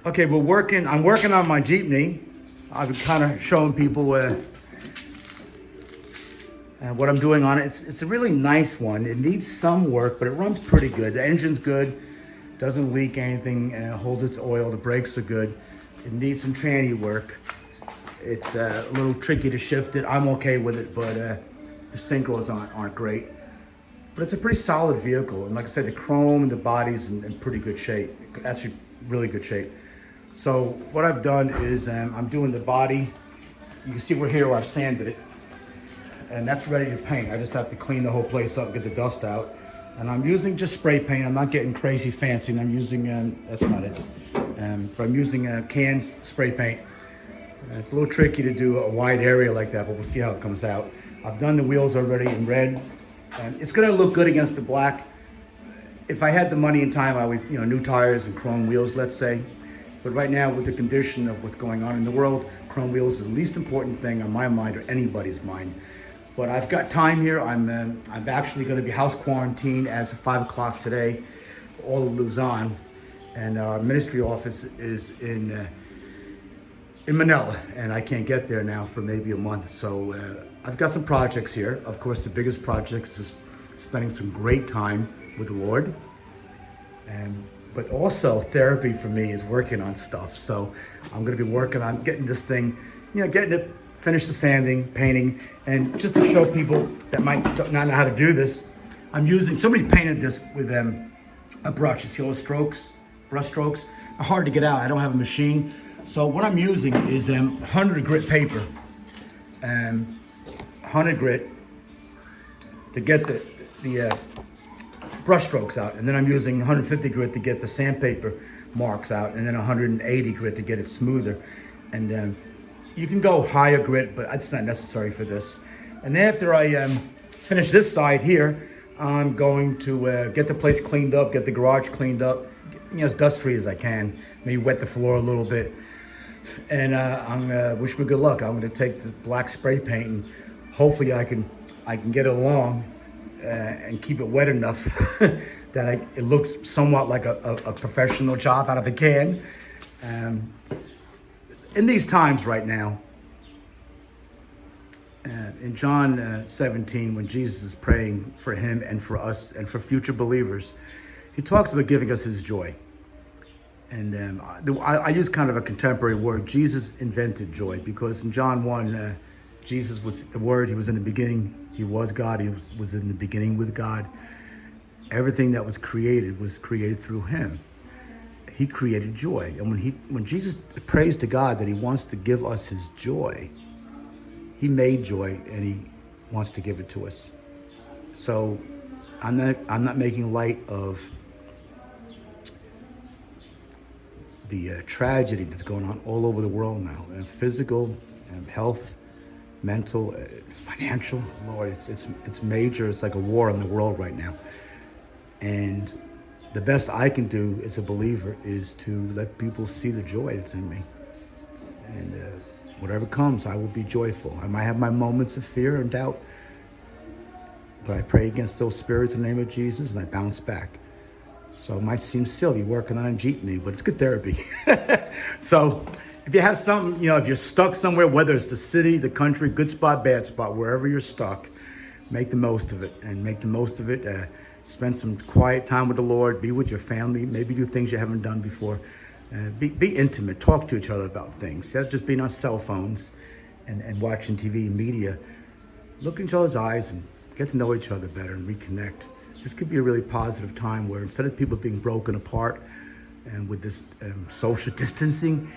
Okay, I'm working on my Jeepney. I've been kind of showing people what I'm doing on it. It's a really nice one. It needs some work, but it runs pretty good. The engine's good, doesn't leak anything, holds its oil. The brakes are good. It needs some tranny work. It's a little tricky to shift it. I'm okay with it, but the synchros aren't great. But it's a pretty solid vehicle. And like I said, the chrome and the body's in pretty good shape. Actually, really good shape. So what I've done is I'm doing the body. You can see we're here where I've sanded it. And that's ready to paint. I just have to clean the whole place up, get the dust out. And I'm using just spray paint. I'm not getting crazy fancy. And I'm using, that's not it. But I'm using canned spray paint. It's a little tricky to do a wide area like that, but we'll see how it comes out. I've done the wheels already in red. And it's gonna look good against the black. If I had the money and time, I would, new tires and chrome wheels, let's say. But right now, with the condition of what's going on in the world, chrome wheels is the least important thing on my mind or anybody's mind. But I've got time here. I'm actually going to be house quarantined as of 5 o'clock today, all of Luzon, and our ministry office is in Manila, and I can't get there now for maybe a month. So I've got some projects here. Of course, the biggest project is spending some great time with the Lord, but also therapy for me is working on stuff. So I'm going to be working on getting this thing, getting it. Finish the sanding, painting, and just to show people that might not know how to do this, I'm using, somebody painted this with a brush. You see all the strokes, brush strokes, are hard to get out. I don't have a machine. So what I'm using is 100 grit paper, 100 grit to get the brush strokes out. And then I'm using 150 grit to get the sandpaper marks out, and then 180 grit to get it smoother. And you can go higher grit, but it's not necessary for this. And then after I finish this side here, I'm going to get the place cleaned up, get the garage cleaned up, as dust free as I can. Maybe wet the floor a little bit. And I'm wish me good luck. I'm going to take the black spray paint and hopefully I can get it along and keep it wet enough that it looks somewhat like a professional job out of a can. In these times right now, in John 17, when Jesus is praying for him and for us and for future believers, he talks about giving us his joy. And I use kind of a contemporary word. Jesus invented joy, because in John 1, Jesus was the Word. He was in the beginning. He was God. He was in the beginning with God. Everything that was created through him. He created joy. And when Jesus prays to God that he wants to give us his joy, he made joy and he wants to give it to us. So I'm not making light of the tragedy that's going on all over the world now, and physical, and health, mental, financial. Lord, it's major. It's like a war in the world right now. And the best I can do as a believer is to let people see the joy that's in me. And whatever comes, I will be joyful. I might have my moments of fear and doubt, but I pray against those spirits in the name of Jesus and I bounce back. So it might seem silly working on a Jeepney, but it's good therapy. So if you have something, if you're stuck somewhere, whether it's the city, the country, good spot, bad spot, wherever you're stuck, make the most of it. And make the most of it. Spend some quiet time with the Lord. Be with your family. Maybe do things you haven't done before. Be intimate. Talk to each other about things. Instead of just being on cell phones and watching TV and media, look in each other's eyes and get to know each other better and reconnect. This could be a really positive time where instead of people being broken apart and with this social distancing,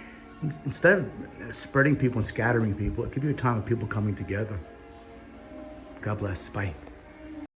instead of spreading people and scattering people, it could be a time of people coming together. God bless. Bye.